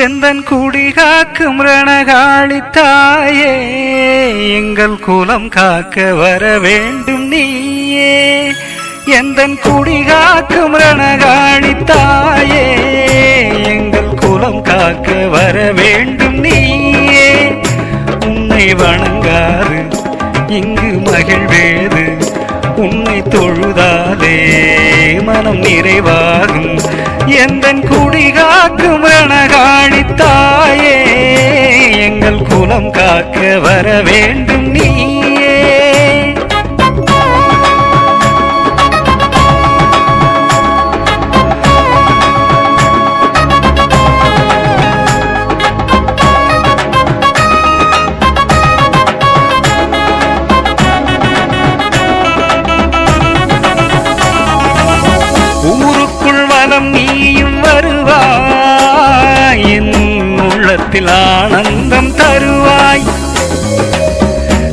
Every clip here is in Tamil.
எந்தன் குடி காக்கும் ரணகாளி தாயே, எங்கள் குலம் காக்க வர வேண்டும் நீயே. எந்தன் குடி காக்கும் ரணகாளி தாயே, எங்கள் குலம் காக்க வர வேண்டும் நீயே. உன்னை வணங்காது இங்கு மகிழ்வேது, உன்னை தொழுதாலே மனம் நிறைவாகும். எந்தன் குடி காக்கும் ரணகாளி தாயே, எங்கள் குலம் காக்க வர வேண்டும் நீயே. ஊருக்குள் வலம் நீயும் வருவாய், என் உள்ளத்தில் ஆனந்தம் தருவாய்.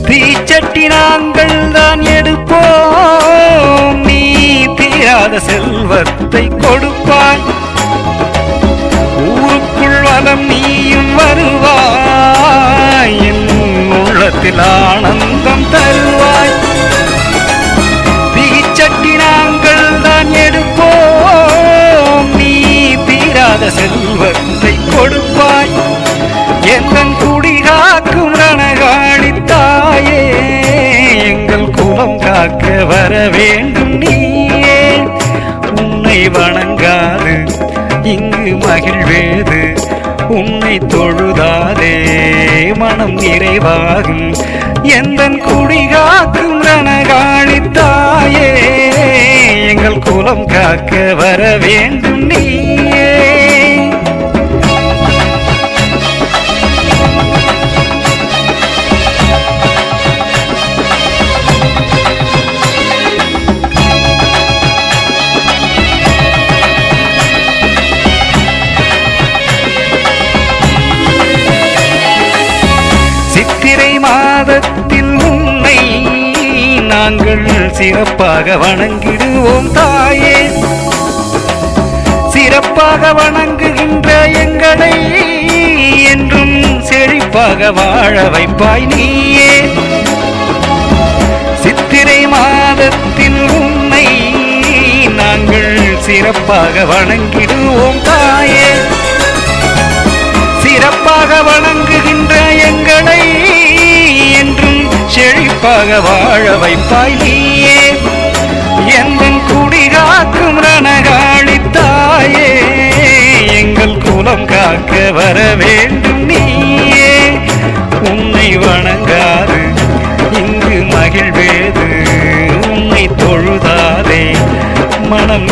தீச்சட்டி நாங்கள் தான் எடுப்போம், நீ தீராத செல்வத்தை கொடுப்பாய். ஊருக்குள் வலம் நீயும் வருவாய், என் உள்ளத்தில் ஆனந்தம் தருவாய். தீச்சட்டி நாங்கள் தான் எடுப்போம், நீ தீராத செல்வத்தை கொடுப்பாய். எந்தன் குடி காக்கும் ரணகாளி தாயே, எங்கள் குலம் காக்க வர வேண்டும் நீயே. உன்னை வணங்காது இங்கு மகிழ்வேது, உன்னை தொழுதாலே மனம் நிறைவாகும். எந்தன் குடி காக்கும் ரணகாளி தாயே, எங்கள் குலம் காக்க வர வேண்டும் நீயே. சித்திரை மாதத்தில் உன்னை நாங்கள் சிறப்பாக வணங்கிடுவோம் தாயே. சிறப்பாக வணங்குகின்ற எங்களை என்றும் செழிப்பாக வாழ வைப்பாய் நீயே. சித்திரை மாதத்தில் உன்னை நாங்கள் சிறப்பாக வணங்கிடுவோம் தாயே. சிறப்பாக வணங்குகின்ற எங்களை என்றும் செழிப்பாக வாழ வைப்பாய் நீயே. எந்தன் குடி காக்கும் ரணகாளி தாயே, எங்கள் குலம் காக்க வர வேண்டும் நீயே. உன்னை வணங்காது இங்கு மகிழ்வேது, உன்னை தொழுதாதே மனம்